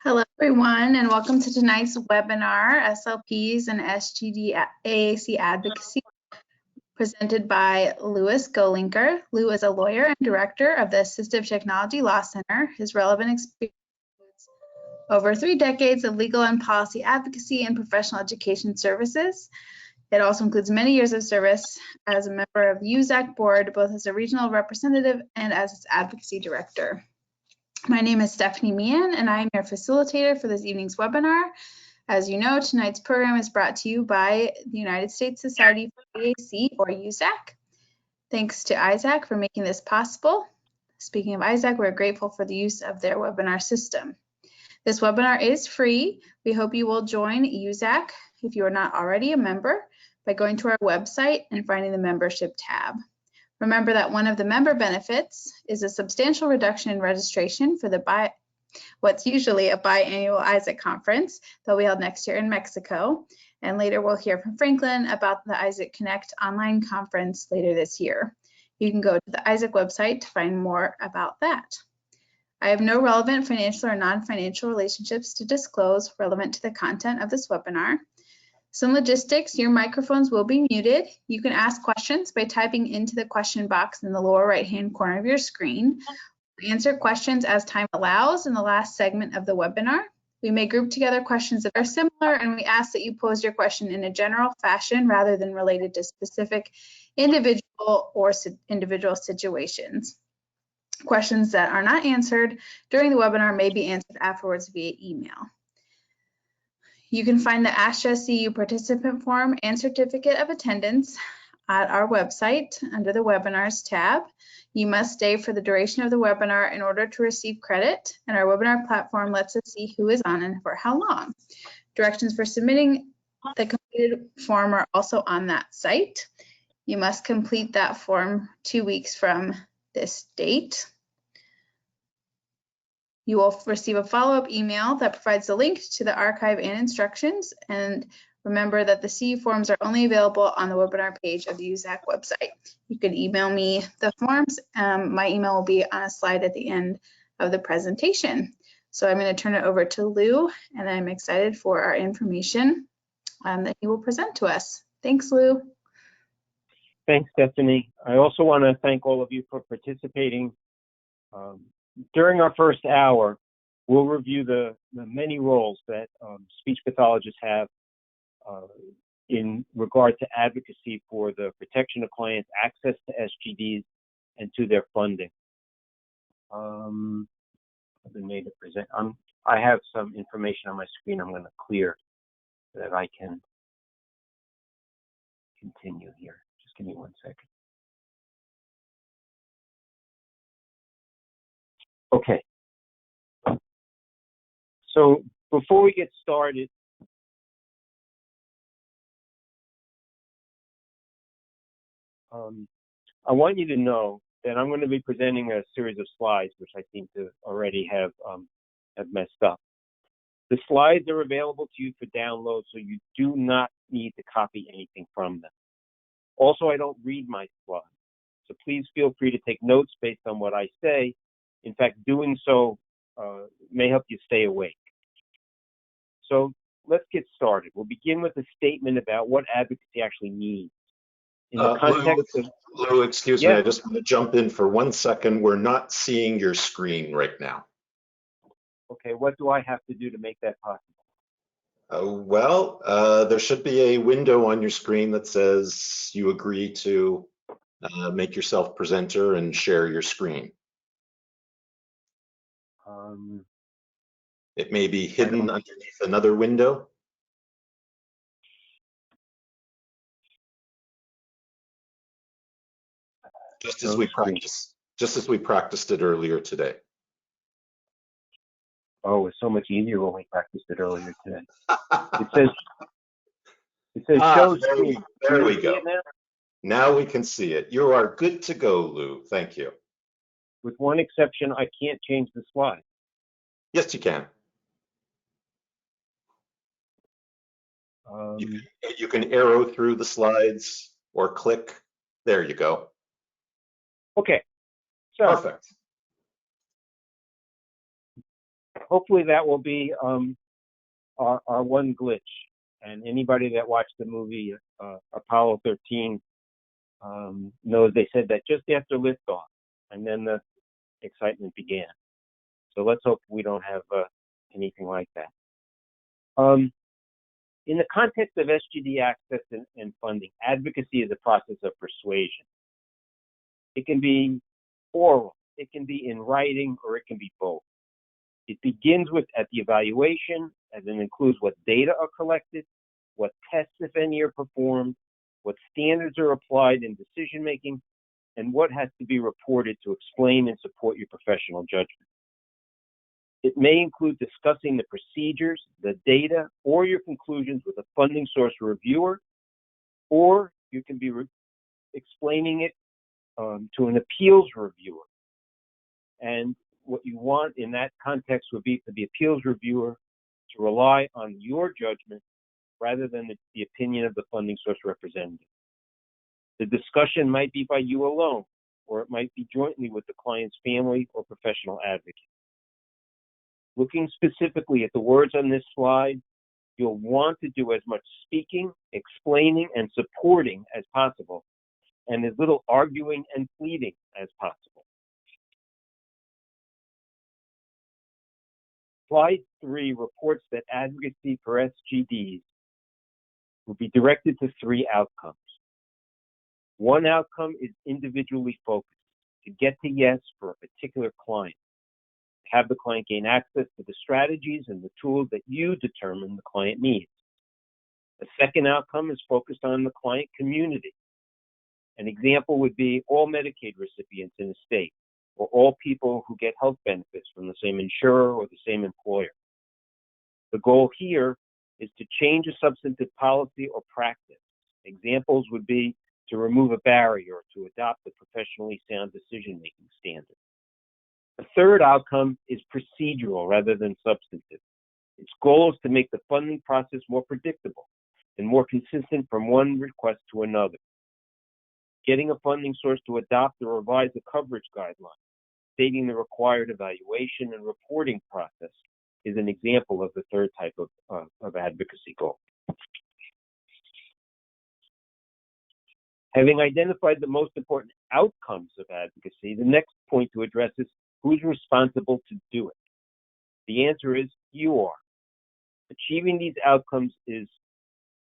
Hello, everyone, and welcome to tonight's webinar, SLPs and Sgd AAC Advocacy, presented by Louis Golinker. Lou is a lawyer and director of the Assistive Technology Law Center. His relevant experience includes over 3 decades of legal and policy advocacy and professional education services. It also includes many years of service as a member of the USAC board, both as a regional representative and as its advocacy director. My name is Stephanie Meehan, and I am your facilitator for this evening's webinar. As you know, tonight's program is brought to you by the United States Society for AAC, or USAC. Thanks to ISAC for making this possible. Speaking of ISAC, we're grateful for the use of their webinar system. This webinar is free. We hope you will join USAC if you are not already a member by going to our website and finding the membership tab. Remember that one of the member benefits is a substantial reduction in registration for the what's usually a biannual ISAC conference that will be held next year in Mexico. And later we'll hear from Franklin about the ISAC Connect online conference later this year. You can go to the ISAC website to find more about that. I have no relevant financial or non-financial relationships to disclose relevant to the content of this webinar. Some logistics: your microphones will be muted. You can ask questions by typing into the question box in the lower right-hand corner of your screen. We answer questions as time allows in the last segment of the webinar. We may group together questions that are similar, and we ask that you pose your question in a general fashion rather than related to specific individual situations. Questions that are not answered during the webinar may be answered afterwards via email. You can find the ASHA CU participant form and certificate of attendance at our website under the webinars tab. You must stay for the duration of the webinar in order to receive credit, and our webinar platform lets us see who is on and for how long. Directions for submitting the completed form are also on that site. You must complete that form 2 weeks from this date. You will receive a follow-up email that provides a link to the archive and instructions. And remember that the CU forms are only available on the webinar page of the USAC website. You can email me the forms. My email will be on a slide at the end of the presentation. So I'm going to turn it over to Lou, and I'm excited for our information that he will present to us. Thanks, Lou. Thanks, Stephanie. I also want to thank all of you for participating. During our first hour, we'll review the many roles that speech pathologists have in regard to advocacy for the protection of clients' access to SGDs and to their funding. I've been made to present. I have some information on my screen I'm going to clear so that I can continue here. Just give me 1 second. Okay, so before we get started, I want you to know that I'm going to be presenting a series of slides, which I seem to already have messed up. The slides are available to you for download, so you do not need to copy anything from them. Also, I don't read my slides, so please feel free to take notes based on what I say. In fact, doing so may help you stay awake. So let's get started. We'll begin with a statement about what advocacy actually means. In the context Lou, excuse me, I just want to jump in for 1 second. We're not seeing your screen right now. Okay, what do I have to do to make that possible? There should be a window on your screen that says you agree to make yourself presenter and share your screen. It may be hidden underneath another window. Just as we practiced it earlier today. Oh, it's so much easier when we practiced it earlier today. It says show screen. There we go. Now we can see it. You are good to go, Lou. Thank you. With one exception, I can't change the slide. Yes, you can. You can arrow through the slides or click. There you go. Okay. So, perfect. hopefully that will be our one glitch. And anybody that watched the movie Apollo 13 knows they said that just after liftoff, and then the excitement began. So let's hope we don't have anything like that. In the context of SGD access and funding, advocacy is a process of persuasion. It can be oral, it can be in writing, or it can be both. It begins at the evaluation, as it includes what data are collected, what tests, if any, are performed, what standards are applied in decision-making, and what has to be reported to explain and support your professional judgment. It may include discussing the procedures, the data, or your conclusions with a funding source reviewer, or you can be explaining it to an appeals reviewer. And what you want in that context would be for the appeals reviewer to rely on your judgment rather than the opinion of the funding source representative. The discussion might be by you alone, or it might be jointly with the client's family or professional advocate. Looking specifically at the words on this slide, you'll want to do as much speaking, explaining, and supporting as possible, and as little arguing and pleading as possible. Slide 3 reports that advocacy for SGDs will be directed to 3 outcomes. One outcome is individually focused, to get to yes for a particular client. Have the client gain access to the strategies and the tools that you determine the client needs. The second outcome is focused on the client community. An example would be all Medicaid recipients in a state, or all people who get health benefits from the same insurer or the same employer. The goal here is to change a substantive policy or practice. Examples would be to remove a barrier or to adopt a professionally sound decision-making standard. The third outcome is procedural rather than substantive. Its goal is to make the funding process more predictable and more consistent from one request to another. Getting a funding source to adopt or revise the coverage guidelines, stating the required evaluation and reporting process, is an example of the third type of advocacy goal. Having identified the most important outcomes of advocacy, the next point to address is who's responsible to do it. The answer is you are. Achieving these outcomes is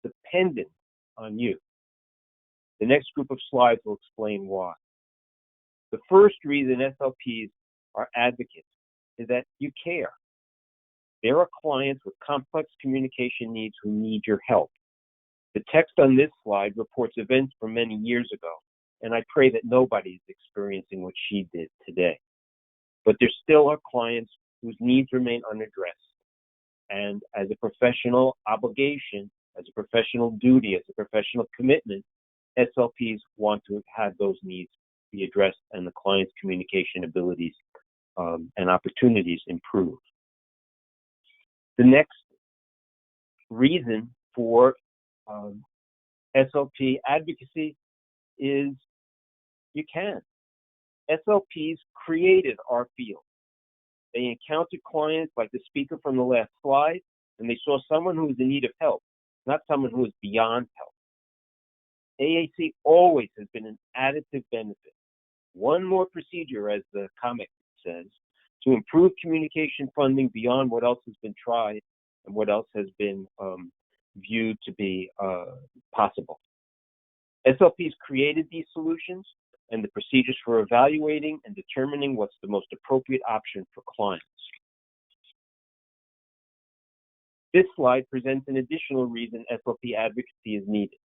dependent on you. The next group of slides will explain why. The first reason SLPs are advocates is that you care. There are clients with complex communication needs who need your help. The text on this slide reports events from many years ago, and I pray that nobody is experiencing what she did today. But there still are clients whose needs remain unaddressed. And as a professional obligation, as a professional duty, as a professional commitment, SLPs want to have those needs be addressed and the client's communication abilities and opportunities improve. The next reason for SLP advocacy is you can. SLPs created our field. They encountered clients like the speaker from the last slide, and they saw someone who was in need of help, not someone who was beyond help. AAC always has been an additive benefit. One more procedure, as the comic says, to improve communication funding beyond what else has been tried and what else has been viewed to be possible. SLPs created these solutions and the procedures for evaluating and determining what's the most appropriate option for clients. This slide presents an additional reason SLP advocacy is needed.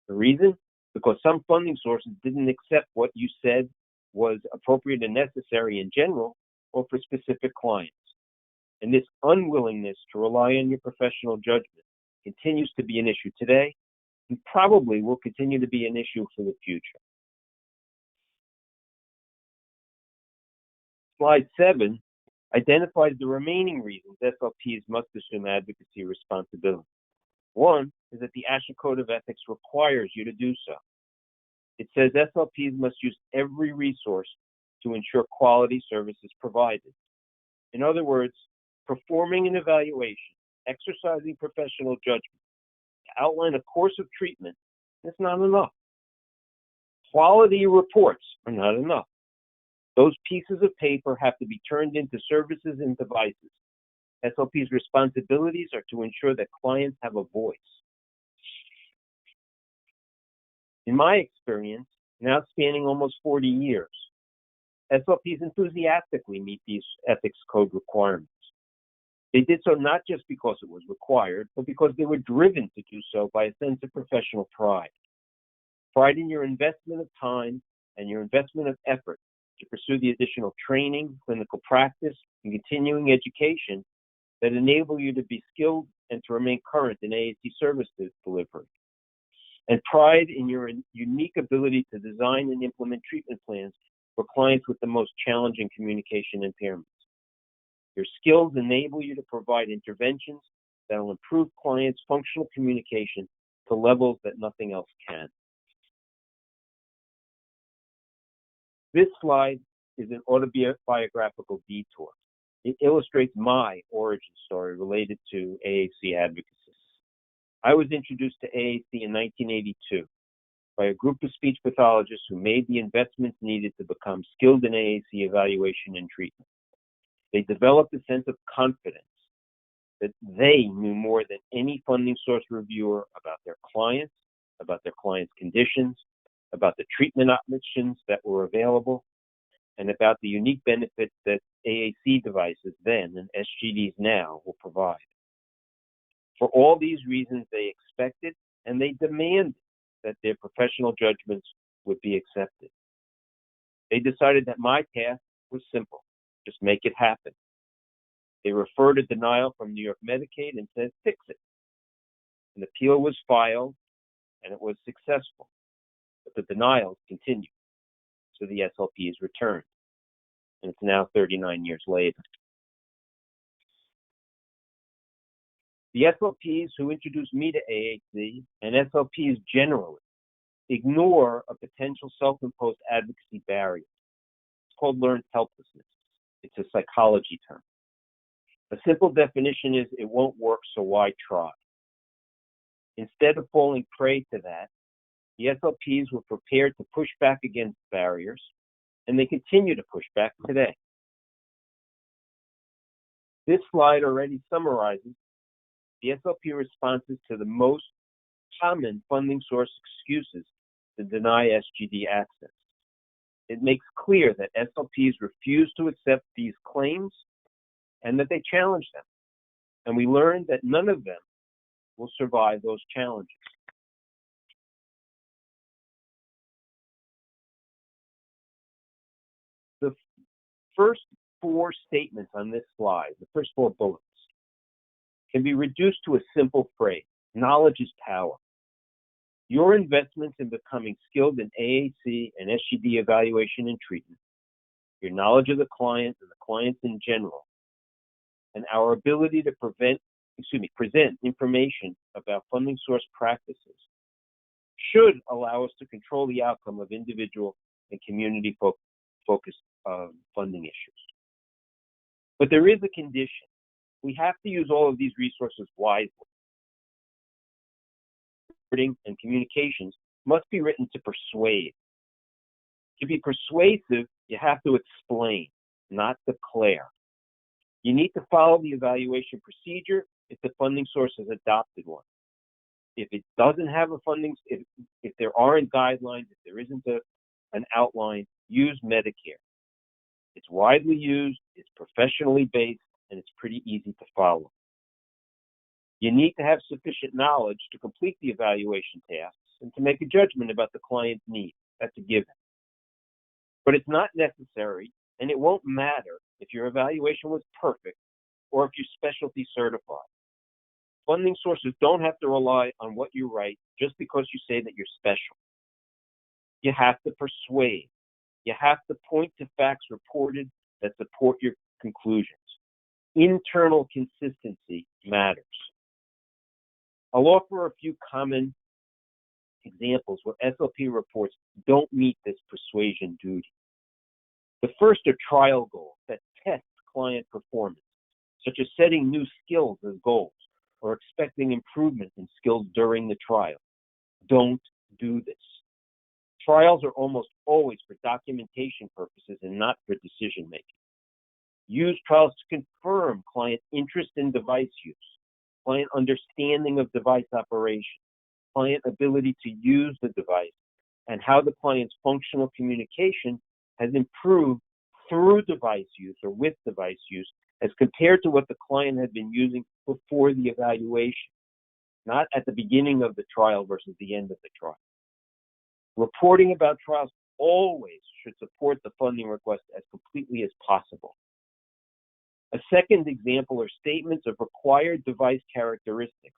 The reason? Because some funding sources didn't accept what you said was appropriate and necessary in general or for specific clients. And this unwillingness to rely on your professional judgment continues to be an issue today and probably will continue to be an issue for the future. Slide 7 identifies the remaining reasons SLPs must assume advocacy responsibility. One is that the ASHA Code of Ethics requires you to do so. It says SLPs must use every resource to ensure quality services provided. In other words, performing an evaluation, exercising professional judgment to outline a course of treatment is not enough. Quality reports are not enough. Those pieces of paper have to be turned into services and devices. SLP's responsibilities are to ensure that clients have a voice. In my experience, now spanning almost 40 years, SLPs enthusiastically meet these ethics code requirements. They did so not just because it was required, but because they were driven to do so by a sense of professional pride. Pride in your investment of time and your investment of effort to pursue the additional training, clinical practice, and continuing education that enable you to be skilled and to remain current in AAC service delivery. And pride in your unique ability to design and implement treatment plans for clients with the most challenging communication impairments. Your skills enable you to provide interventions that will improve clients' functional communication to levels that nothing else can. This slide is an autobiographical detour. It illustrates my origin story related to AAC advocacy. I was introduced to AAC in 1982 by a group of speech pathologists who made the investments needed to become skilled in AAC evaluation and treatment. They developed a sense of confidence that they knew more than any funding source reviewer about their clients' conditions, about the treatment options that were available, and about the unique benefits that AAC devices then and SGDs now will provide. For all these reasons, they expected and they demanded that their professional judgments would be accepted. They decided that my task was simple: just make it happen. They referred a denial from New York Medicaid and said, fix it. An appeal was filed and it was successful, but the denials continued. So the SLPs returned, and it's now 39 years later. The SLPs who introduced me to AAC and SLPs generally ignore a potential self-imposed advocacy barrier. It's called learned helplessness. It's a psychology term. A simple definition is it won't work, so why try? Instead of falling prey to that, the SLPs were prepared to push back against barriers, and they continue to push back today. This slide already summarizes the SLP responses to the most common funding source excuses to deny SGD access. It makes clear that SLPs refuse to accept these claims and that they challenge them. And we learned that none of them will survive those challenges. The first four statements on this slide, the first four bullets, can be reduced to a simple phrase: knowledge is power. Your investments in becoming skilled in AAC and SGD evaluation and treatment, your knowledge of the client and the clients in general, and our ability to present information about funding source practices should allow us to control the outcome of individual and community-focused funding issues. But there is a condition. We have to use all of these resources wisely. Reporting and communications must be written to persuade. To be persuasive, you have to explain, not declare. You need to follow the evaluation procedure if the funding source has adopted one. If it doesn't have a funding, if there aren't guidelines, if there isn't an outline, use Medicare. It's widely used, it's professionally based, and it's pretty easy to follow. You need to have sufficient knowledge to complete the evaluation tasks and to make a judgment about the client's needs. That's a given. But it's not necessary, and it won't matter if your evaluation was perfect or if you're specialty certified. Funding sources don't have to rely on what you write just because you say that you're special. You have to persuade. You have to point to facts reported that support your conclusions. Internal consistency matters. I'll offer a few common examples where SLP reports don't meet this persuasion duty. The first are trial goals that test client performance. such as setting new skills as goals or expecting improvement in skills during the trial. Don't do this. Trials are almost always for documentation purposes and not for decision making. Use trials to confirm client interest in device use, client understanding of device operation, client ability to use the device, and how the client's functional communication has improved through device use or with device use as compared to what the client had been using before the evaluation, not at the beginning of the trial versus the end of the trial. Reporting about trials always should support the funding request as completely as possible. A second example are statements of required device characteristics,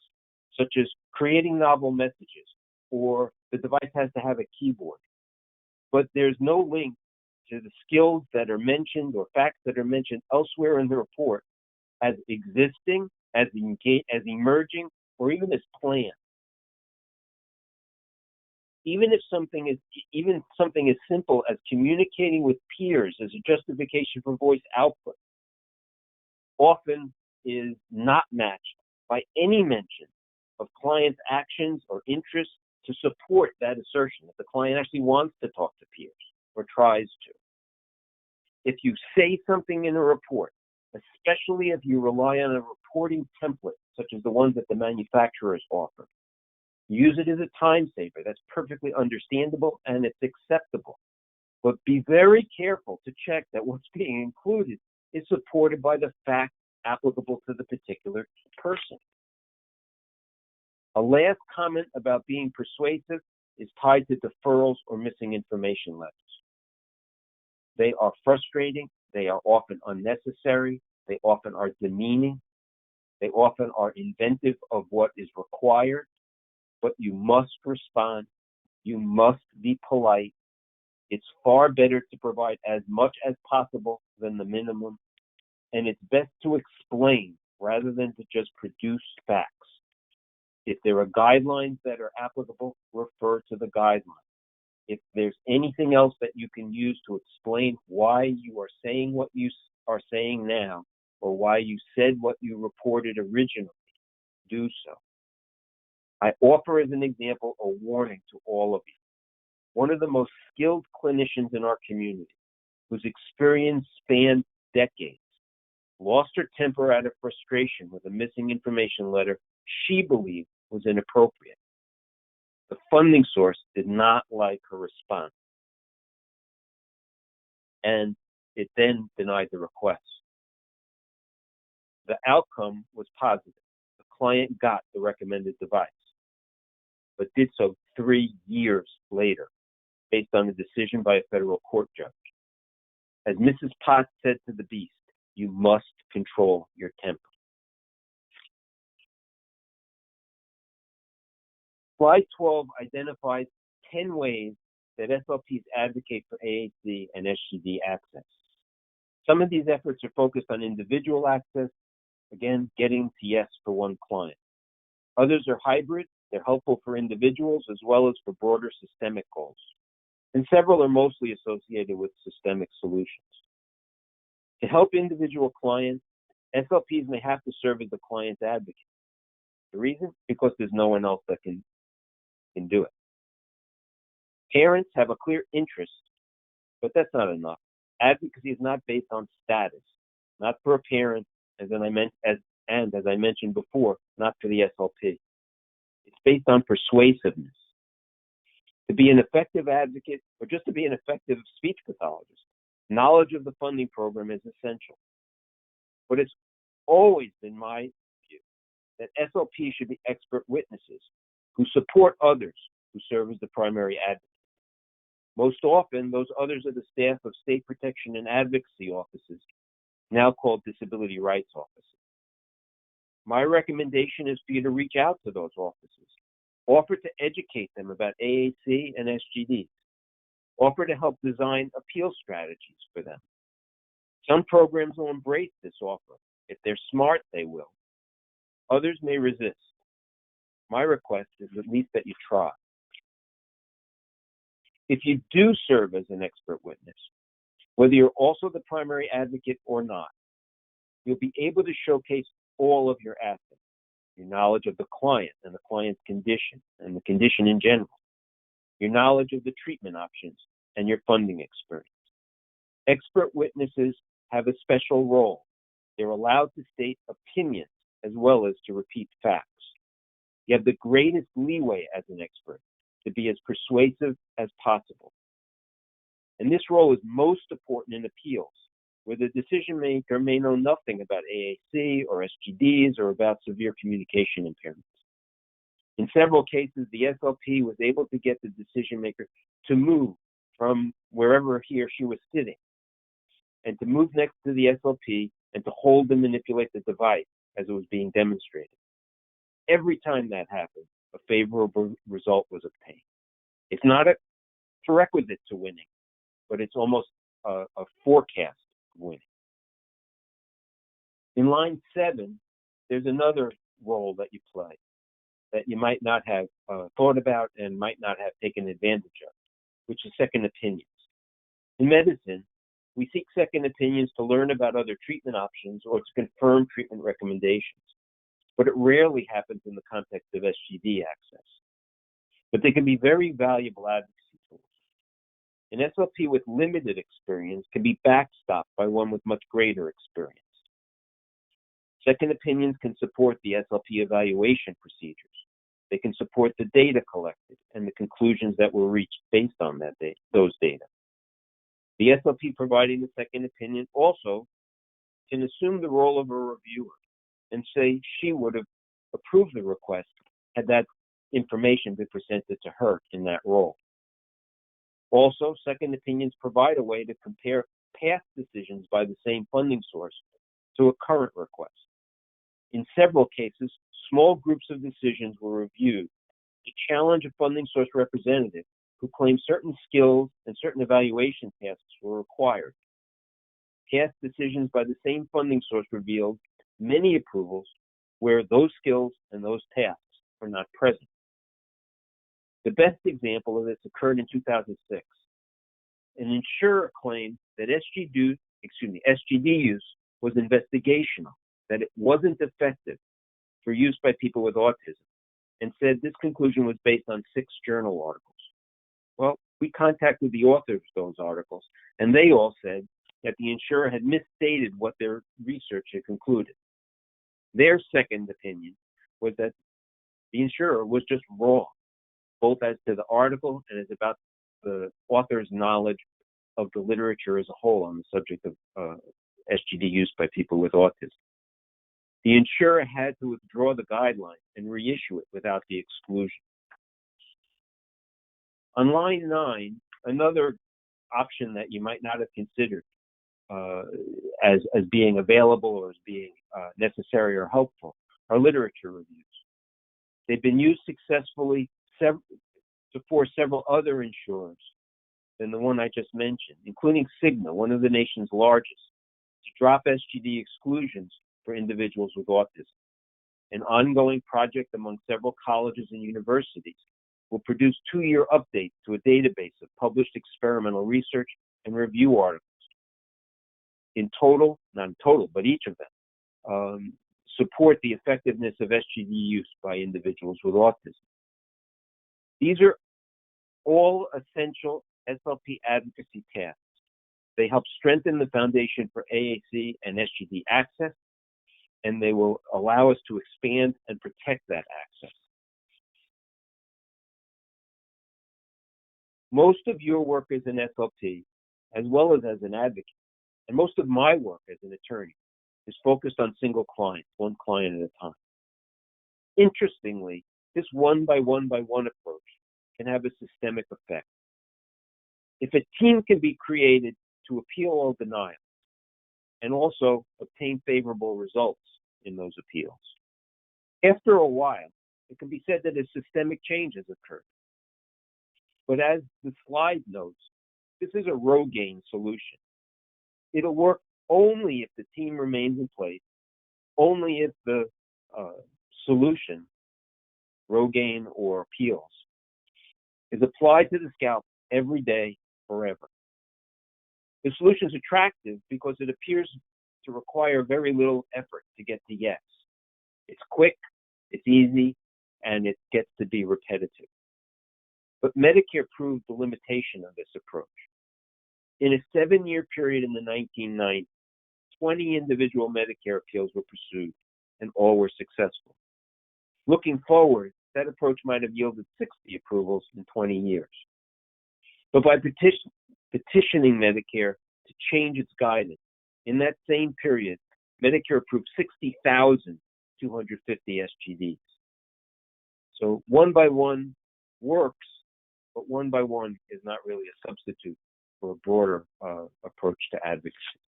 such as creating novel messages, or the device has to have a keyboard. But there's no link to the skills that are mentioned or facts that are mentioned elsewhere in the report as existing, as emerging, or even as planned. Even something as simple as communicating with peers as a justification for voice output often is not matched by any mention of client's actions or interests to support that assertion that the client actually wants to talk to peers or tries to. If you say something in a report, especially if you rely on a reporting template, such as the ones that the manufacturers offer, use it as a time saver. That's perfectly understandable and it's acceptable. But be very careful to check that what's being included is supported by the facts applicable to the particular person. A last comment about being persuasive is tied to deferrals or missing information letters. They are frustrating. They are often unnecessary. They often are demeaning. They often are inventive of what is required. But you must respond. You must be polite. It's far better to provide as much as possible than the minimum. And it's best to explain rather than to just produce facts. If there are guidelines that are applicable, refer to the guidelines. If there's anything else that you can use to explain why you are saying what you are saying now, or why you said what you reported originally, do so. I offer as an example a warning to all of you. One of the most skilled clinicians in our community, whose experience spanned decades, lost her temper out of frustration with a missing information letter she believed was inappropriate. The funding source did not like her response, and it then denied the request. The outcome was positive. The client got the recommended device, but did so 3 years later, based on a decision by a federal court judge. As Mrs. Potts said to the beast, you must control your temper. Slide 12 identifies 10 ways that SLPs advocate for AAC and SGD access. Some of these efforts are focused on individual access, again, getting to yes for one client. Others are hybrid. They're helpful for individuals as well as for broader systemic goals. And several are mostly associated with systemic solutions. To help individual clients, SLPs may have to serve as the client's advocate. The reason? Because there's no one else that can do it. Parents have a clear interest, but that's not enough. Advocacy is not based on status, not for a parent, as I mentioned before, not for the SLP. It's based on persuasiveness. To be an effective advocate, or just to be an effective speech pathologist, knowledge of the funding program is essential. But it's always been my view that SLPs should be expert witnesses who support others who serve as the primary advocate. Most often, those others are the staff of state protection and advocacy offices, now called disability rights offices. My recommendation is for you to reach out to those offices. Offer to educate them about AAC and SGDs. Offer to help design appeal strategies for them. Some programs will embrace this offer. If they're smart, they will. Others may resist. My request is at least that you try. If you do serve as an expert witness, whether you're also the primary advocate or not, You'll be able to showcase all of your assets, your knowledge of the client and the client's condition and the condition in general, your knowledge of the treatment options, and your funding experience. Expert witnesses have a special role. They're allowed to state opinions as well as to repeat facts. You have the greatest leeway as an expert to be as persuasive as possible. And this role is most important in appeals, where the decision maker may know nothing about AAC or SGDs or about severe communication impairments. In several cases, the SLP was able to get the decision maker to move from wherever he or she was sitting and to move next to the SLP and to hold and manipulate the device as it was being demonstrated. Every time that happened, a favorable result was obtained. It's not a prerequisite to winning, but it's almost a forecast of winning. In line 7, there's another role that you play that you might not have thought about and might not have taken advantage of, which is second opinions. In medicine, we seek second opinions to learn about other treatment options or to confirm treatment recommendations, but it rarely happens in the context of SGD access. But they can be very valuable advocacy tools. An SLP with limited experience can be backstopped by one with much greater experience. Second opinions can support the SLP evaluation procedures. They can support the data collected and the conclusions that were reached based on those data. The SLP providing the second opinion also can assume the role of a reviewer and say she would have approved the request had that information been presented to her in that role. Also, second opinions provide a way to compare past decisions by the same funding source to a current request. In several cases, small groups of decisions were reviewed to challenge a funding source representative who claimed certain skills and certain evaluation tasks were required. Past decisions by the same funding source revealed many approvals where those skills and those tasks are not present. The best example of this occurred in 2006. An insurer claimed that SGD use was investigational, that it wasn't effective for use by people with autism, and said this conclusion was based on 6 journal articles. Well, we contacted the authors of those articles, and they all said that the insurer had misstated what their research had concluded. Their second opinion was that the insurer was just wrong, both as to the article and as about the author's knowledge of the literature as a whole on the subject of SGD use by people with autism. The insurer had to withdraw the guideline and reissue it without the exclusion. On line 9, another option that you might not have considered as being available or as being necessary or helpful are literature reviews. They've been used successfully for several other insurers than the one I just mentioned, including Cigna, one of the nation's largest, to drop SGD exclusions for individuals with autism. An ongoing project among several colleges and universities will produce 2-year updates to a database of published experimental research and review articles. In total, not in total, but each of them, support the effectiveness of SGD use by individuals with autism. These are all essential SLP advocacy tasks. They help strengthen the foundation for AAC and SGD access, and they will allow us to expand and protect that access. Most of your work as an SLP, as well as an advocate, and most of my work as an attorney, is focused on single clients, one client at a time. Interestingly, this one-by-one approach can have a systemic effect. If a team can be created to appeal all denials and also obtain favorable results in those appeals, after a while, it can be said that a systemic change has occurred. But as the slide notes, this is a Rogaine solution. It'll work only if the team remains in place, only if the solution, Rogaine or appeals, is applied to the scalp every day, forever. The solution is attractive because it appears to require very little effort to get to yes. It's quick, it's easy, and it gets to be repetitive. But Medicare proved the limitation of this approach. In a 7-year period in the 1990s, 20 individual Medicare appeals were pursued, and all were successful. Looking forward, that approach might have yielded 60 approvals in 20 years. But by petitioning Medicare to change its guidance, in that same period, Medicare approved 60,250 SGDs. So one by one works, but one by one is not really a substitute for a broader approach to advocacy.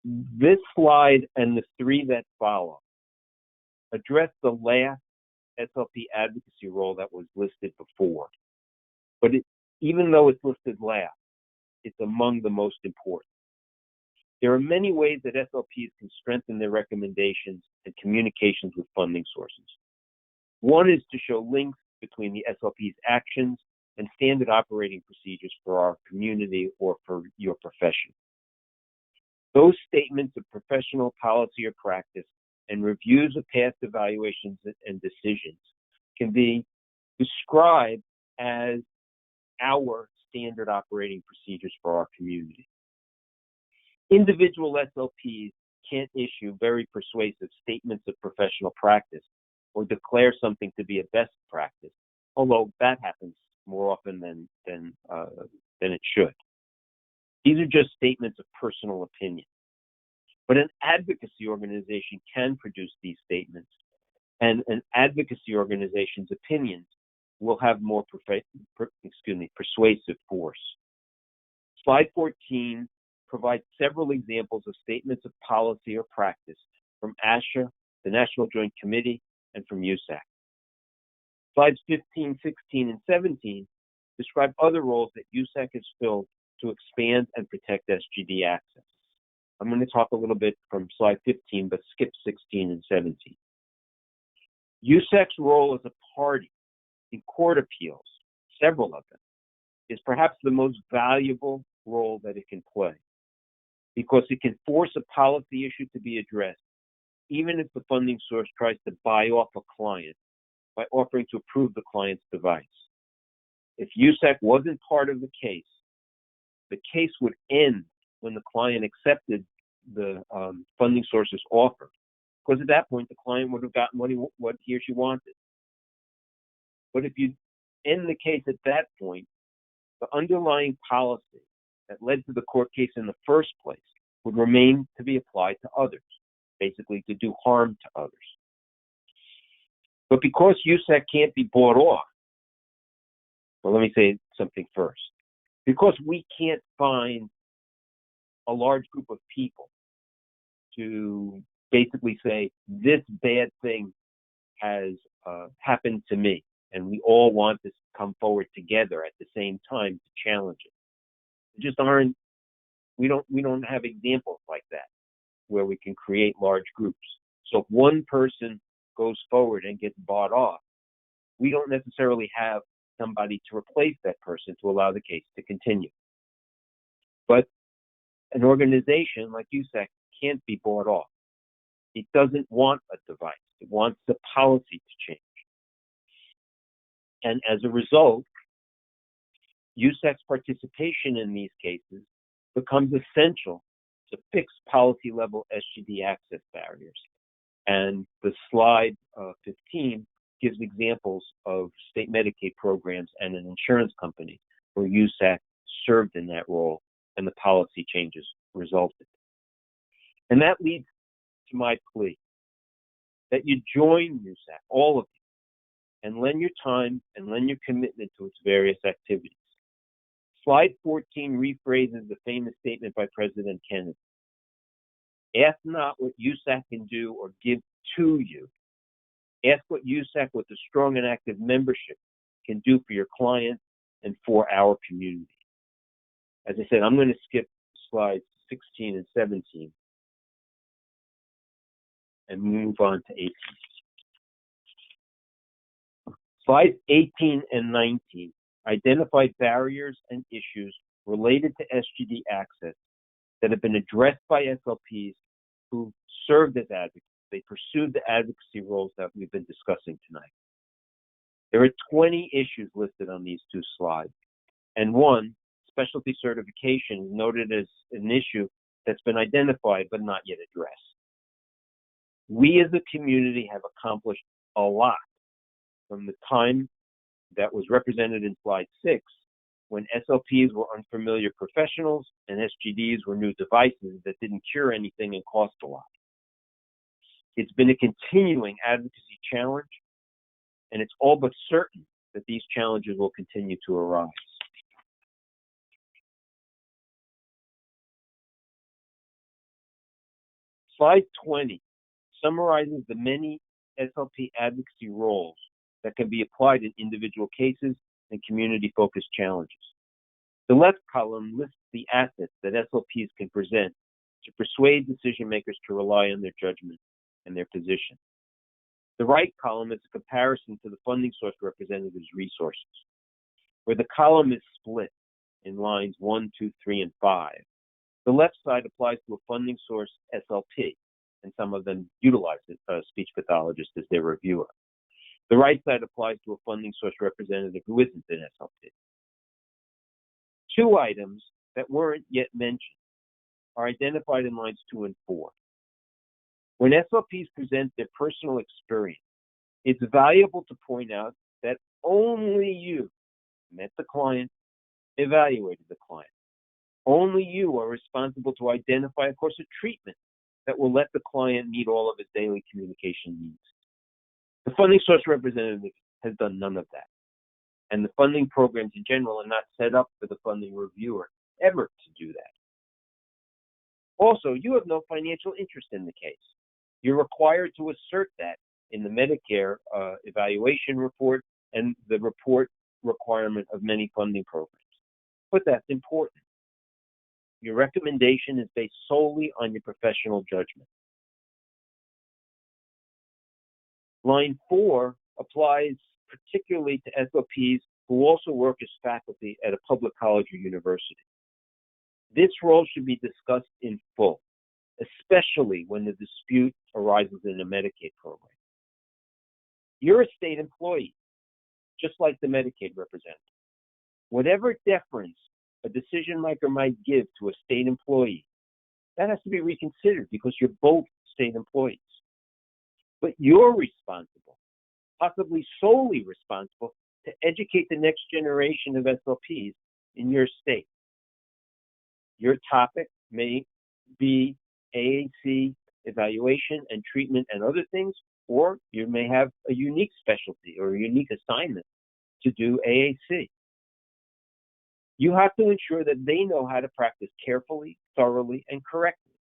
This slide and the 3 that follow address the last SLP advocacy role that was listed before. But even though it's listed last, it's among the most important. There are many ways that SLPs can strengthen their recommendations and communications with funding sources. One is to show links between the SLP's actions and standard operating procedures for our community or for your profession. Those statements of professional policy or practice and reviews of past evaluations and decisions can be described as our standard operating procedures for our community. Individual SLPs can't issue very persuasive statements of professional practice or declare something to be a best practice, although that happens more often than it should. These are just statements of personal opinion. But an advocacy organization can produce these statements, and an advocacy organization's opinions will have more persuasive force. Slide 14 provides several examples of statements of policy or practice from ASHA, the National Joint Committee, and from USAC. Slides 15, 16, and 17 describe other roles that USAC has filled to expand and protect SGD access. I'm going to talk a little bit from slide 15, but skip 16 and 17. USAC's role as a party in court appeals, several of them, is perhaps the most valuable role that it can play, because it can force a policy issue to be addressed, even if the funding source tries to buy off a client by offering to approve the client's device. If USAC wasn't part of the case would end when the client accepted the funding source's offer, because at that point the client would have gotten what he or she wanted. But if you end the case at that point, the underlying policy that led to the court case in the first place would remain to be applied to others, basically to do harm to others. But because USAC can't be bought off, well, let me say something first. Because we can't find a large group of people to basically say, this bad thing has happened to me, and we all want to come forward together at the same time to challenge it. There just aren't, we don't have examples like that where we can create large groups. So if one person goes forward and gets bought off, we don't necessarily have somebody to replace that person to allow the case to continue. But an organization like USAC can't be bought off. It doesn't want a device. It wants the policy to change. And as a result, USAC's participation in these cases becomes essential to fix policy-level SGD access barriers. And the slide 15 gives examples of state Medicaid programs and an insurance company where USAC served in that role and the policy changes resulted. And that leads to my plea that you join USAC, all of you, and lend your time and lend your commitment to its various activities. Slide 14 rephrases the famous statement by President Kennedy. Ask not what USAC can do or give to you. Ask what USAC with a strong and active membership can do for your clients and for our community. As I said, I'm going to skip slides 16 and 17 and move on to 18. Slides 18 and 19 identify barriers and issues related to SGD access that have been addressed by SLPs who served as advocates. They pursued the advocacy roles that we've been discussing tonight. There are 20 issues listed on these two slides, and one, specialty certification, is noted as an issue that's been identified but not yet addressed. We as a community have accomplished a lot from the time that was represented in slide 6, when SLPs were unfamiliar professionals and SGDs were new devices that didn't cure anything and cost a lot. It's been a continuing advocacy challenge, and it's all but certain that these challenges will continue to arise. Slide 20 summarizes the many SLP advocacy roles that can be applied in individual cases and community-focused challenges. The left column lists the assets that SLPs can present to persuade decision makers to rely on their judgment and their position. The right column is a comparison to the funding source representative's resources, where the column is split in lines 1, 2, 3, and 5. The left side applies to a funding source SLP, and some of them utilize a speech pathologist as their reviewer. The right side applies to a funding source representative who isn't an SLP. Two items that weren't yet mentioned are identified in lines 2 and 4. When SLPs present their personal experience, it's valuable to point out that only you met the client, evaluated the client. Only you are responsible to identify a course of treatment that will let the client meet all of his daily communication needs. The funding source representative has done none of that. And the funding programs in general are not set up for the funding reviewer ever to do that. Also, you have no financial interest in the case. You're required to assert that in the Medicare evaluation report and the report requirement of many funding programs. But that's important. Your recommendation is based solely on your professional judgment. Line 4 applies particularly to SLPs who also work as faculty at a public college or university. This role should be discussed in full, especially when the dispute arises in a Medicaid program. You're a state employee, just like the Medicaid representative. Whatever deference a decision maker might give to a state employee, that has to be reconsidered because you're both state employees. But you're responsible, possibly solely responsible, to educate the next generation of SLPs in your state. Your topic may be AAC evaluation and treatment and other things, or you may have a unique specialty or a unique assignment to do AAC. You have to ensure that they know how to practice carefully, thoroughly, and correctly,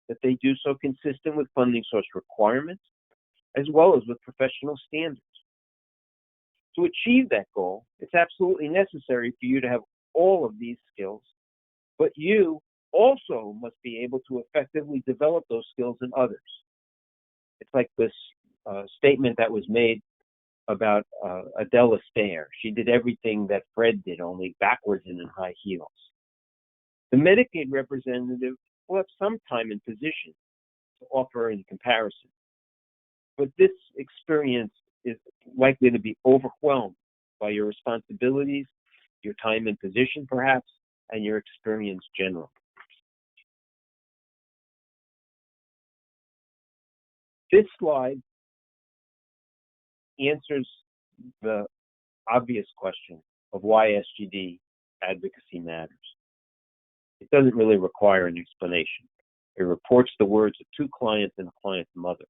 that they do so consistent with funding source requirements, as well as with professional standards. To achieve that goal, it's absolutely necessary for you to have all of these skills, but you also must be able to effectively develop those skills in others. It's like this statement that was made about Adele Astaire. She did everything that Fred did, only backwards and in high heels. The Medicaid representative will have some time and position to offer in comparison, but this experience is likely to be overwhelmed by your responsibilities, your time and position perhaps, and your experience generally. This slide answers the obvious question of why SGD advocacy matters. It doesn't really require an explanation. It reports the words of two clients and a client's mother.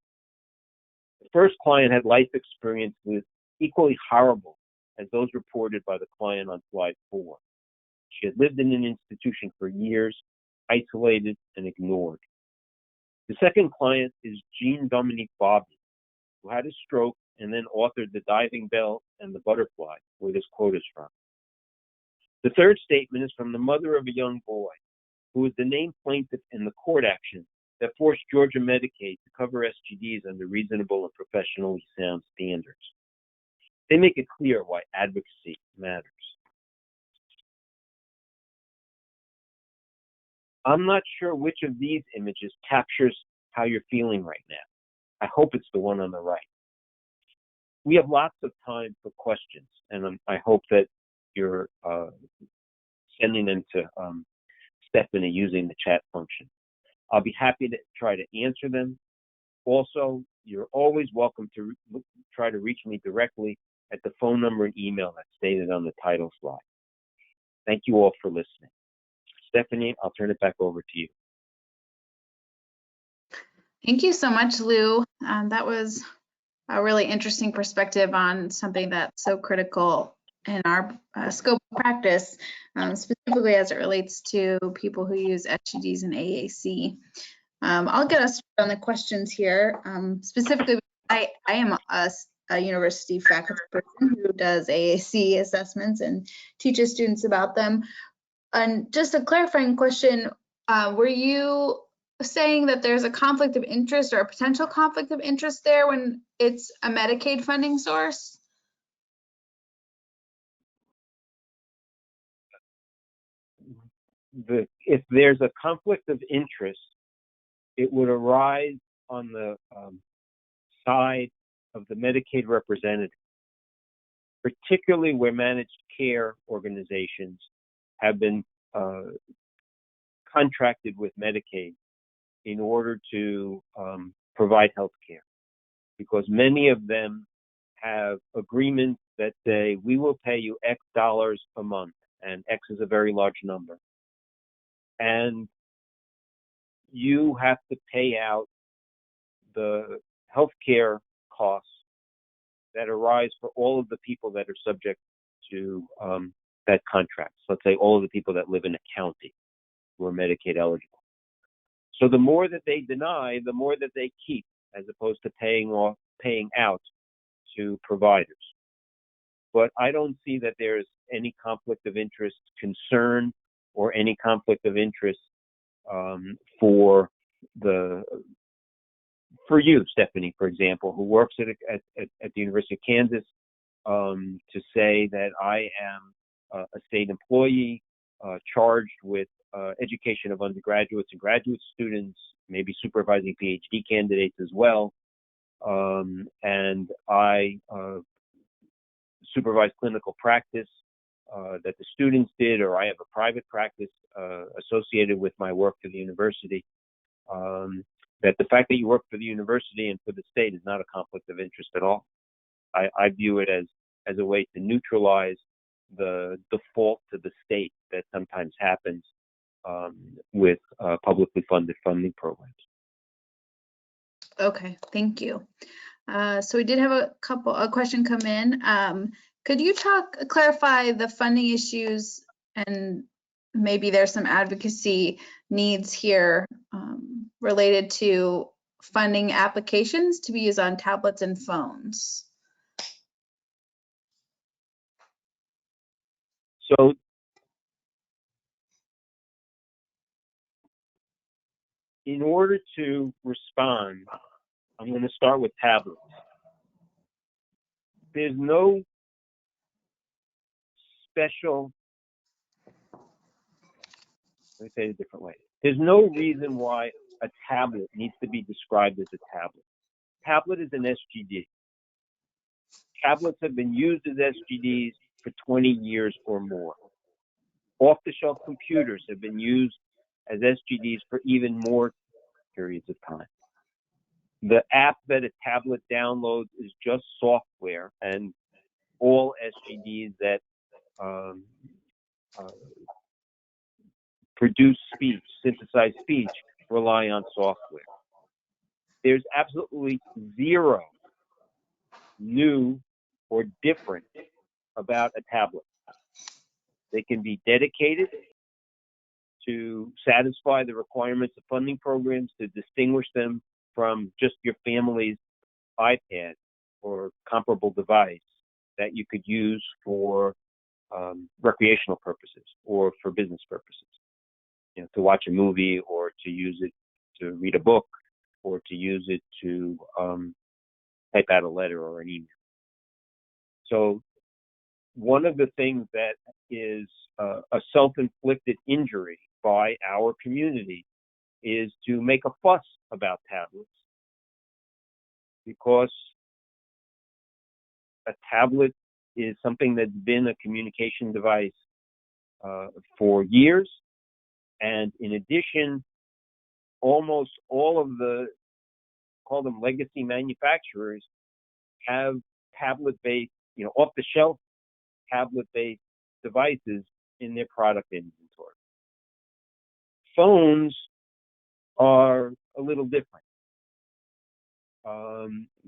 The first client had life experiences equally horrible as those reported by the client on slide 4. She had lived in an institution for years, isolated and ignored. The second client is Jean Dominique Bobby, who had a stroke and then authored The Diving Bell and The Butterfly, where this quote is from. The third statement is from the mother of a young boy, who was the named plaintiff in the court action that forced Georgia Medicaid to cover SGDs under reasonable and professionally sound standards. They make it clear why advocacy matters. I'm not sure which of these images captures how you're feeling right now. I hope it's the one on the right. We have lots of time for questions, and I hope that you're sending them to Stephanie using the chat function. I'll be happy to try to answer them. Also, you're always welcome to try to reach me directly at the phone number and email that's stated on the title slide. Thank you all for listening. Stephanie, I'll turn it back over to you. Thank you so much, Lou. That was a really interesting perspective on something that's so critical in our scope of practice, specifically as it relates to people who use SGDs and AAC. I'll get us started on the questions here. Specifically, I am a university faculty person who does AAC assessments and teaches students about them. And just a clarifying question, were you saying that there's a conflict of interest or a potential conflict of interest there when it's a Medicaid funding source? If there's a conflict of interest, it would arise on the side of the Medicaid representative, particularly where managed care organizations have been contracted with Medicaid in order to provide health care, because many of them have agreements that say, we will pay you X dollars a month, and X is a very large number. And you have to pay out the health care costs that arise for all of the people that are subject to that contract. So let's say all of the people that live in a county who are Medicaid eligible. So the more that they deny, the more that they keep, as opposed to paying out to providers. But I don't see that there's any conflict of interest concern or any conflict of interest for you, Stephanie, for example, who works at the University of Kansas, to say that I am a state employee charged with education of undergraduates and graduate students, maybe supervising PhD candidates as well. And I supervise clinical practice that the students did, or I have a private practice associated with my work for the university. That the fact that you work for the university and for the state is not a conflict of interest at all. I view it as a way to neutralize the default to the state that sometimes happens with publicly funded funding programs. Okay, thank you. So we did have a question come in. Could you clarify the funding issues, and maybe there's some advocacy needs here related to funding applications to be used on tablets and phones? So in order to respond, I'm going to start with tablets. There's no special, let me say it a different way. There's no reason why a tablet needs to be described as a tablet. Tablet is an SGD. Tablets have been used as SGDs for 20 years or more. Off-the-shelf computers have been used as SGDs for even more periods of time. The app that a tablet downloads is just software, and all SGDs that produce speech, synthesize speech, rely on software. There's absolutely zero new or different about a tablet. They can be dedicated to satisfy the requirements of funding programs, to distinguish them from just your family's iPad or comparable device that you could use for recreational purposes or for business purposes. You know, to watch a movie, or to use it to read a book, or to use it to type out a letter or an email. So one of the things that is a self-inflicted injury by our community is to make a fuss about tablets, because a tablet is something that's been a communication device for years. And in addition, almost all of the, call them legacy manufacturers, have tablet-based, off-the-shelf tablet-based devices in their product inventory. Phones are a little different.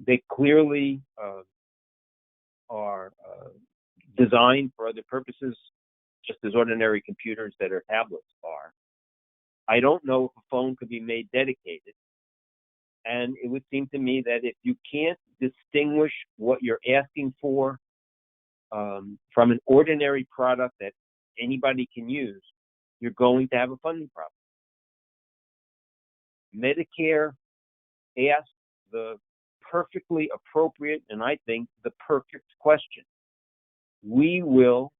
They clearly are designed for other purposes, just as ordinary computers that are tablets are. I don't know if a phone could be made dedicated. And it would seem to me that if you can't distinguish what you're asking for from an ordinary product that anybody can use, you're going to have a funding problem. Medicare asked the perfectly appropriate, and I think the perfect question. We will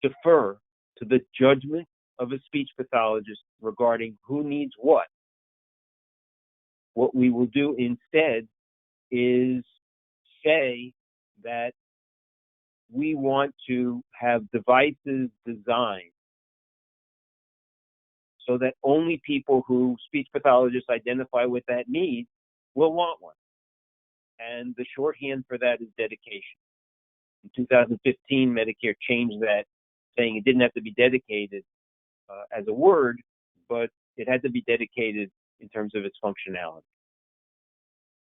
defer to the judgment of a speech pathologist regarding who needs what. What we will do instead is say that we want to have devices designed so that only people who speech pathologists identify with that need will want one. And the shorthand for that is dedication. In 2015, Medicare changed that, saying it didn't have to be dedicated as a word, but it had to be dedicated in terms of its functionality.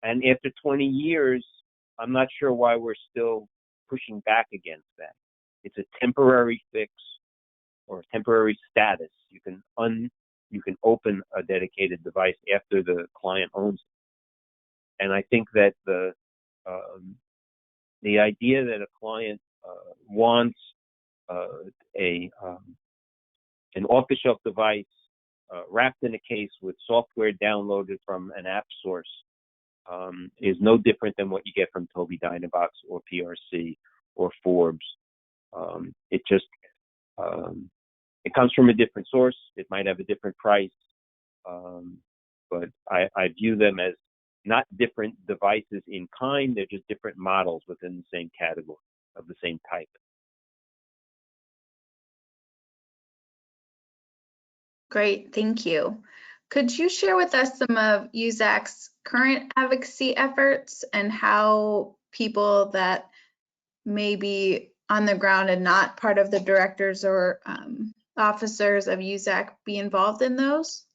And after 20 years, I'm not sure why we're still pushing back against that. It's a temporary fix or a temporary status. You can open a dedicated device after the client owns it. And I think that the idea that a client wants an off-the-shelf device wrapped in a case with software downloaded from an app source is no different than what you get from Tobii Dynavox or PRC or Forbes. It just it comes from a different source. It might have a different price, but I view them as not different devices in kind. They're just different models within the same category of the same type. Great, thank you. Could you share with us some of USAC's current advocacy efforts and how people that may be on the ground and not part of the directors or officers of USAC be involved in those?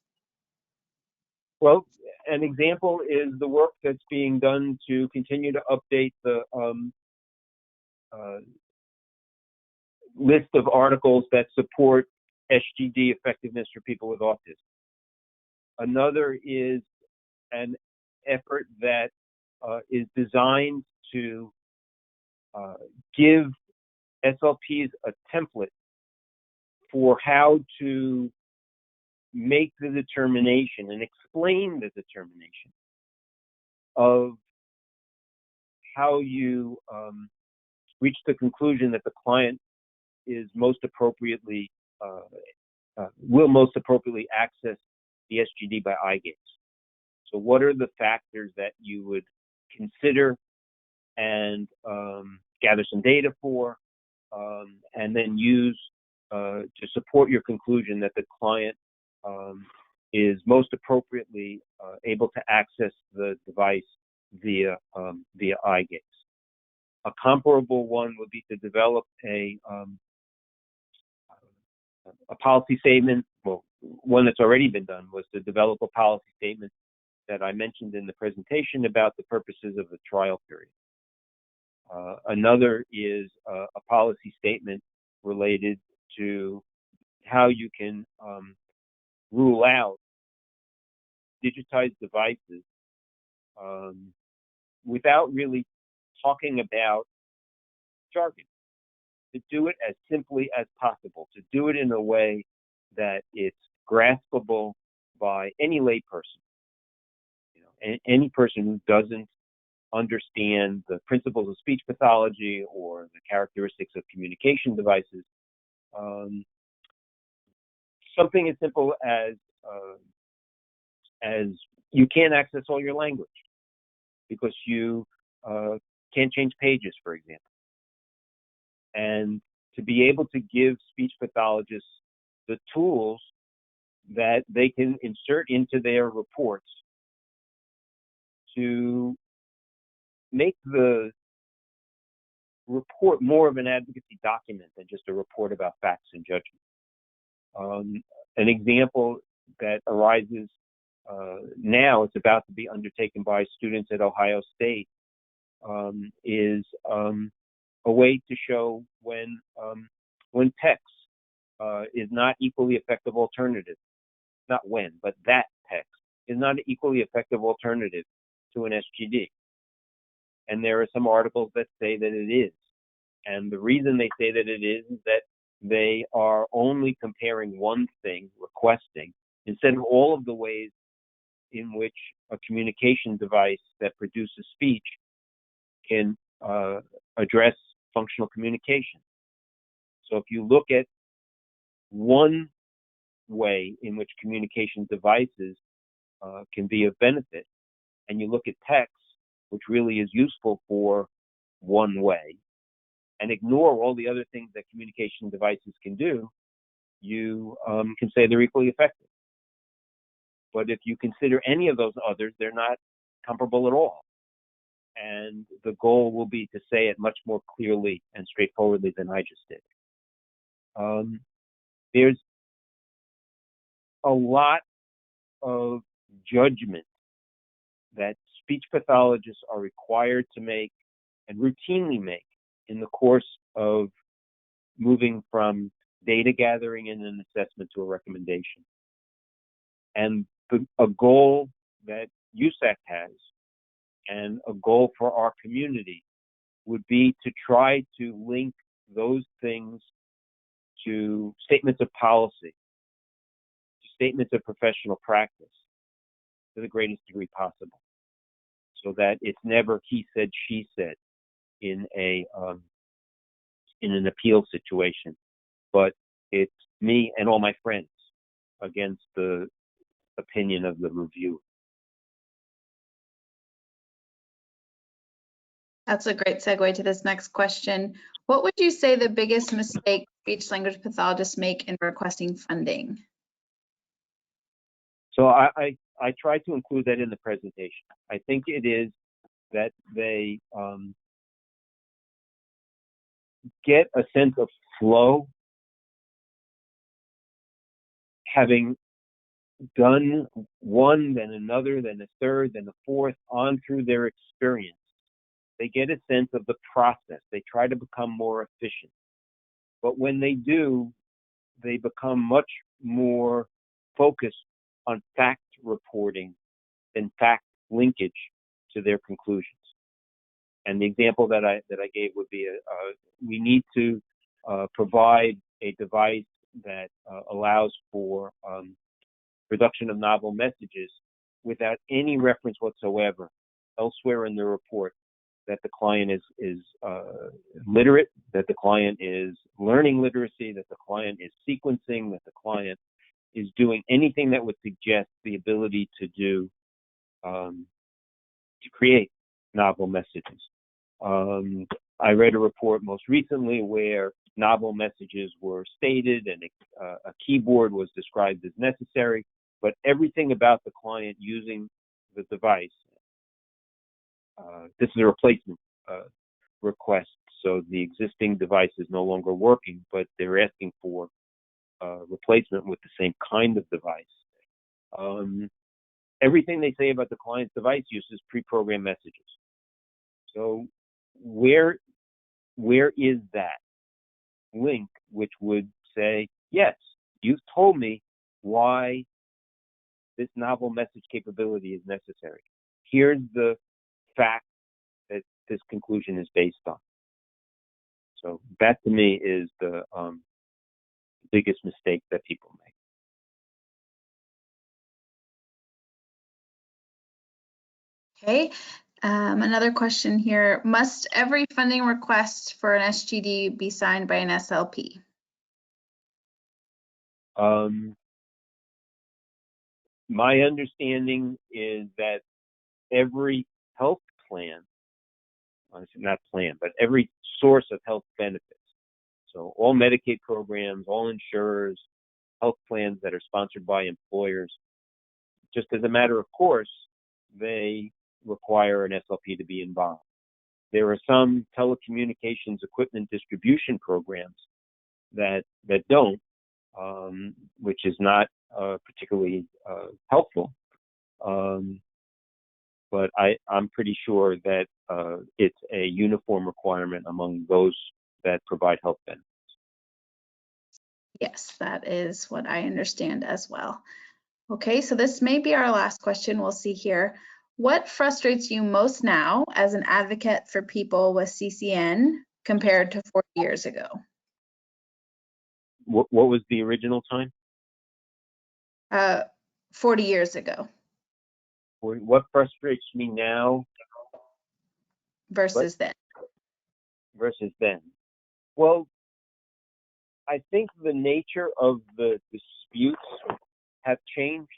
Well, an example is the work that's being done to continue to update the list of articles that support Sgd effectiveness for people with autism. Another is an effort that is designed to give SLPs a template for how to make the determination and explain the determination of how you reach the conclusion that the client is most appropriately will most appropriately access the Sgd by eye gaze. So what are the factors that you would consider and gather some data for, and then use to support your conclusion that the client is most appropriately able to access the device via eye gaze. A comparable one would be to develop a policy statement. Well, one that's already been done was to develop a policy statement that I mentioned in the presentation about the purposes of the trial period. Another is a policy statement related to how you can rule out digitized devices without really talking about jargon. To do it as simply as possible, to do it in a way that it's graspable by any layperson, any person who doesn't understand the principles of speech pathology or the characteristics of communication devices. Something as simple as you can't access all your language because you can't change pages, for example. And to be able to give speech pathologists the tools that they can insert into their reports to make the report more of an advocacy document than just a report about facts and judgment. An example that arises now, it's about to be undertaken by students at Ohio State, is a way to show when text is not equally effective alternative, not when, but that text is not an equally effective alternative to an SGD. And there are some articles that say that it is. And the reason they say that it is that they are only comparing one thing, requesting, instead of all of the ways in which a communication device that produces speech can address functional communication. So if you look at one way in which communication devices can be of benefit, and you look at text, which really is useful for one way, and ignore all the other things that communication devices can do, you can say they're equally effective. But if you consider any of those others, they're not comparable at all. And the goal will be to say it much more clearly and straightforwardly than I just did. There's a lot of judgment that speech pathologists are required to make and routinely make in the course of moving from data gathering and an assessment to a recommendation. And a goal that USAC has and a goal for our community would be to try to link those things to statements of policy, to statements of professional practice to the greatest degree possible, so that it's never he said, she said in an appeal situation, but it's me and all my friends against the opinion of the review. That's a great segue to this next question. What would you say the biggest mistake speech language pathologists make in requesting funding? So I try to include that in the presentation. I think it is that they get a sense of flow, having done one, then another, then a third, then a fourth, on through their experience. They get a sense of the process. They try to become more efficient. But when they do, they become much more focused on fact reporting than fact linkage to their conclusions. And the example that I gave would be we need to provide a device that allows for production of novel messages without any reference whatsoever elsewhere in the report that the client is literate, that the client is learning literacy, that the client is sequencing, that the client is doing anything that would suggest the ability to do to create novel messages. I read a report most recently where novel messages were stated and a keyboard was described as necessary, but everything about the client using the device, this is a replacement request, so the existing device is no longer working, but they're asking for replacement with the same kind of device. Everything they say about the client's device uses pre-programmed messages. So where is that link which would say, yes, you've told me why this novel message capability is necessary. Here's the fact that this conclusion is based on. So that to me is the biggest mistake that people make. Okay, Another question here. Must every funding request for an SGD be signed by an SLP? My understanding is that every health plan, not plan, but every source of health benefits, so all Medicaid programs, all insurers, health plans that are sponsored by employers, just as a matter of course, they require an SLP to be involved. There are some telecommunications equipment distribution programs that don't, which is not particularly helpful. But I'm pretty sure that it's a uniform requirement among those that provide health benefits. Yes, that is what I understand as well. Okay, so this may be our last question. We'll see here. What frustrates you most now as an advocate for people with CCN compared to 40 years ago? What was the original time? 40 years ago. What frustrates me now Versus then? Versus then? Well, I think the nature of the disputes have changed.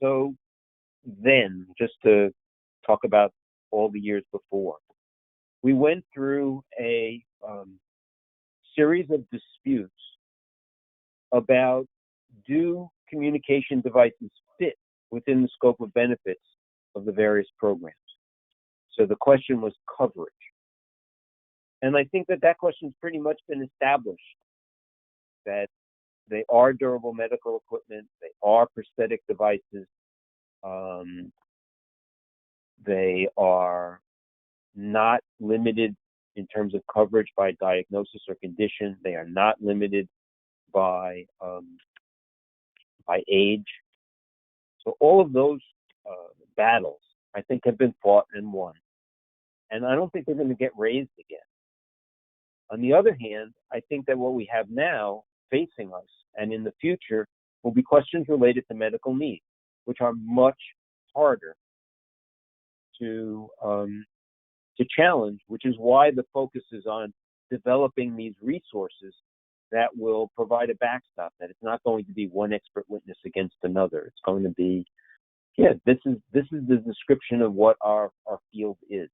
So then, just to talk about all the years before, we went through a series of disputes about, do communication devices fit within the scope of benefits of the various programs? So the question was coverage. And I think that question's pretty much been established, that they are durable medical equipment, they are prosthetic devices, they are not limited in terms of coverage by diagnosis or condition, they are not limited by age. So all of those battles, I think, have been fought and won. And I don't think they're going to get raised again. On the other hand, I think that what we have now facing us and in the future will be questions related to medical needs, which are much harder to challenge, which is why the focus is on developing these resources that will provide a backstop, that it's not going to be one expert witness against another. It's going to be, this is the description of what our field is.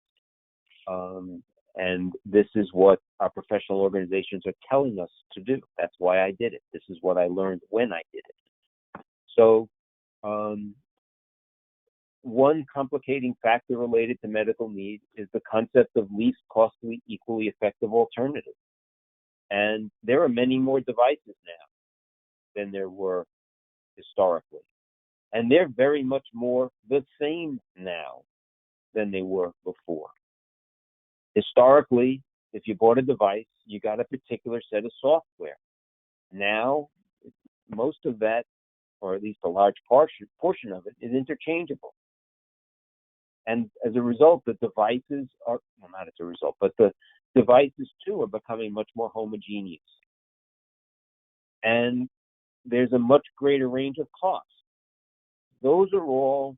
And this is what our professional organizations are telling us to do. That's why I did it. This is what I learned when I did it. So one complicating factor related to medical need is the concept of least costly, equally effective alternative. And there are many more devices now than there were historically. And they're very much more the same now than they were before. Historically, if you bought a device, you got a particular set of software. Now, most of that, or at least a large portion of it, is interchangeable. And as a result, the devices are, well, not as a result, but the devices too are becoming much more homogeneous. And there's a much greater range of costs. Those are all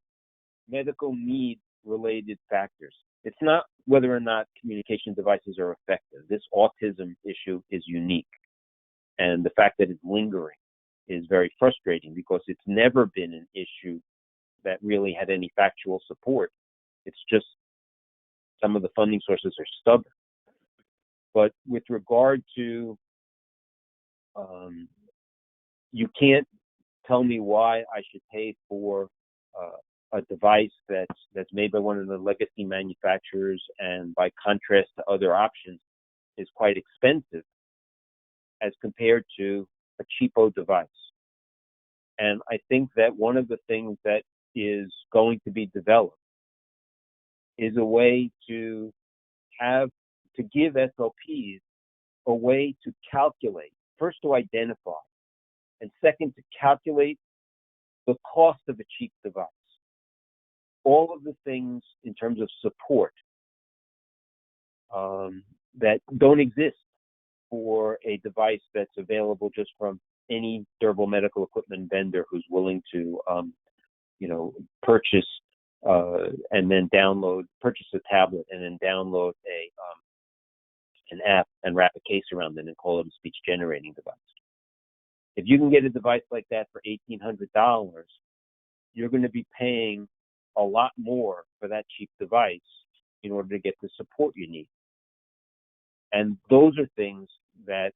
medical need related factors. It's not whether or not communication devices are effective. This autism issue is unique. And the fact that it's lingering is very frustrating because it's never been an issue that really had any factual support. It's just some of the funding sources are stubborn. But with regard to, you can't tell me why I should pay for a device that's made by one of the legacy manufacturers and by contrast to other options is quite expensive as compared to a cheapo device. And I think that one of the things that is going to be developed is a way to give SLPs a way to calculate, first to identify, and second to calculate the cost of a cheap device. All of the things in terms of support that don't exist for a device that's available just from any durable medical equipment vendor who's willing to, purchase and then purchase a tablet, and then download an app and wrap a case around it and call it a speech generating device. If you can get a device like that for $1,800, you're going to be paying a lot more for that cheap device in order to get the support you need. And those are things that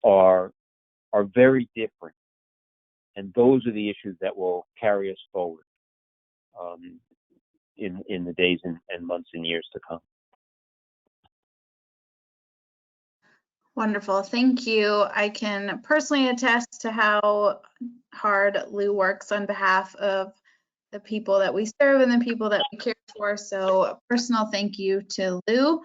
are very different. And those are the issues that will carry us forward in the days and months and years to come. Wonderful, thank you. I can personally attest to how hard Lou works on behalf of the people that we serve and the people that we care for. So a personal thank you to Lou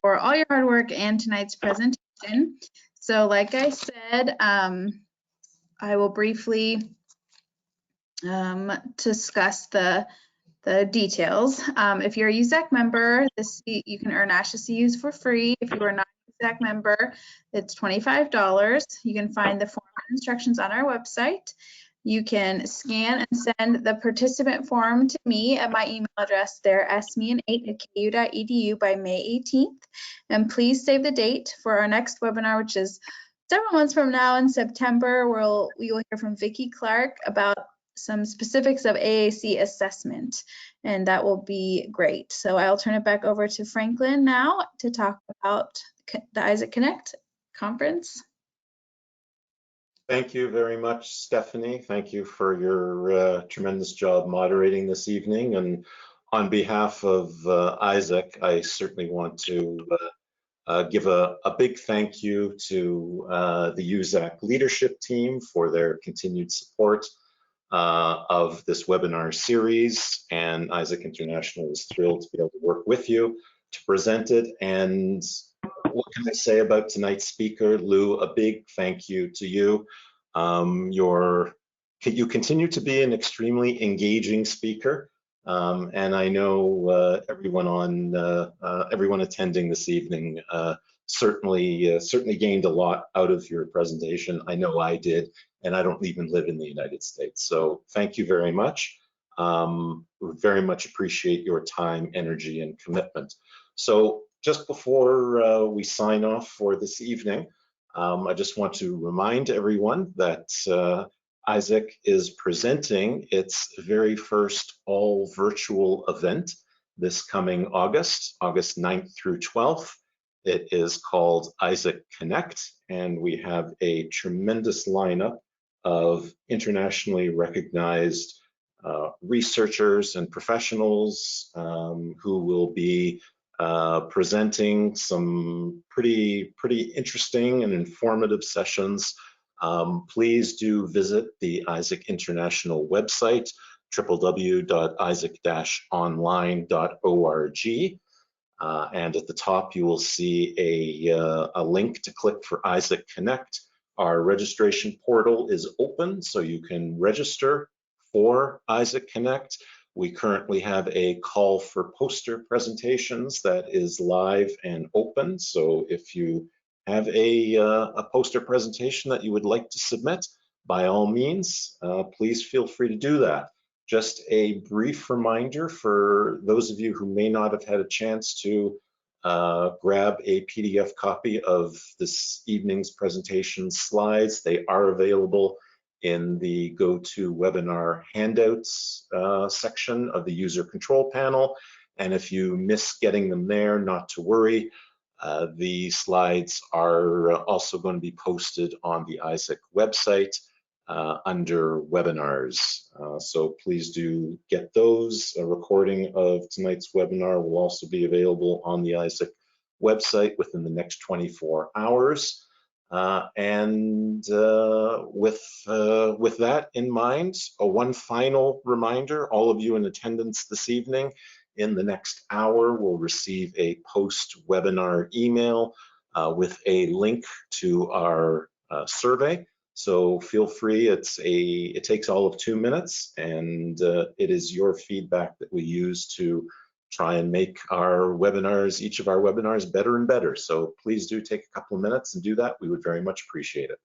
for all your hard work and tonight's presentation. So like I said, I will briefly discuss the details. If you're a USAC member, you can earn ASHA CUs for free. If you are not a USAC member, it's $25. You can find the form and instructions on our website. You can scan and send the participant form to me at my email address there, smeehan8@ku.edu by May 18th. And please save the date for our next webinar, which is several months from now in September. We will hear from Vicki Clark about some specifics of AAC assessment, and that will be great. So I'll turn it back over to Franklin now to talk about the Isaac Connect conference. Thank you very much, Stephanie. Thank you for your tremendous job moderating this evening. And on behalf of Isaac, I certainly want to give a big thank you to the USAC leadership team for their continued support of this webinar series, and Isaac International is thrilled to be able to work with you to present it. And what can I say about tonight's speaker, Lou? A big thank you to you. You continue to be an extremely engaging speaker, and I know everyone attending this evening certainly gained a lot out of your presentation. I know I did, and I don't even live in the United States. So thank you very much. We very much appreciate your time, energy, and commitment. So just before we sign off for this evening, I just want to remind everyone that Isaac is presenting its very first all virtual event this coming August 9th through 12th. It is called Isaac Connect, and we have a tremendous lineup of internationally recognized researchers and professionals who will be presenting some pretty interesting and informative sessions. Please do visit the Isaac International website, www.isaac-online.org. And at the top, you will see a link to click for Isaac Connect. Our registration portal is open, so you can register for Isaac Connect. We currently have a call for poster presentations that is live and open. So if you have a poster presentation that you would like to submit, by all means, please feel free to do that. Just a brief reminder for those of you who may not have had a chance to grab a PDF copy of this evening's presentation slides. They are available in the GoToWebinar handouts section of the user control panel. And if you miss getting them there, not to worry. The slides are also going to be posted on the Isaac website under webinars. So please do get those. A recording of tonight's webinar will also be available on the Isaac website within the next 24 hours. With that in mind, one final reminder, all of you in attendance this evening, in the next hour, will receive a post-webinar email with a link to our survey. So feel free, it takes all of 2 minutes, and it is your feedback that we use to try and make our webinars, each of our webinars, better and better. So please do take a couple of minutes and do that. We would very much appreciate it.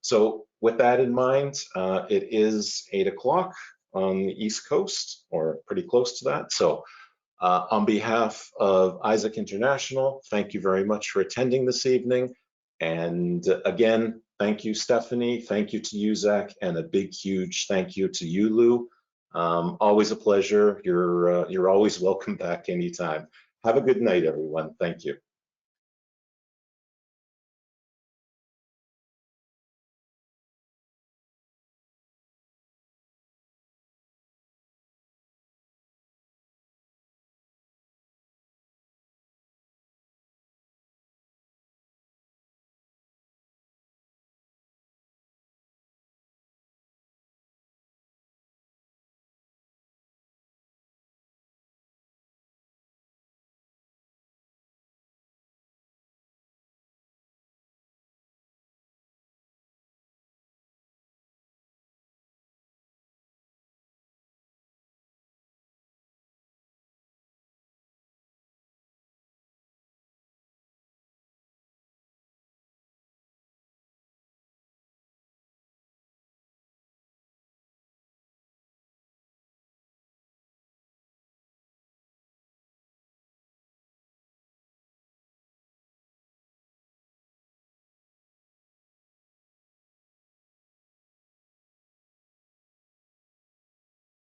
So with that in mind, it is 8 o'clock. on the East Coast, or pretty close to that. So on behalf of ASHA International, thank you very much for attending this evening. And again, thank you, Stephanie. Thank you to you, Zach, and a big, huge thank you to you, Lou. Always a pleasure. You're always welcome back anytime. Have a good night, everyone. Thank you.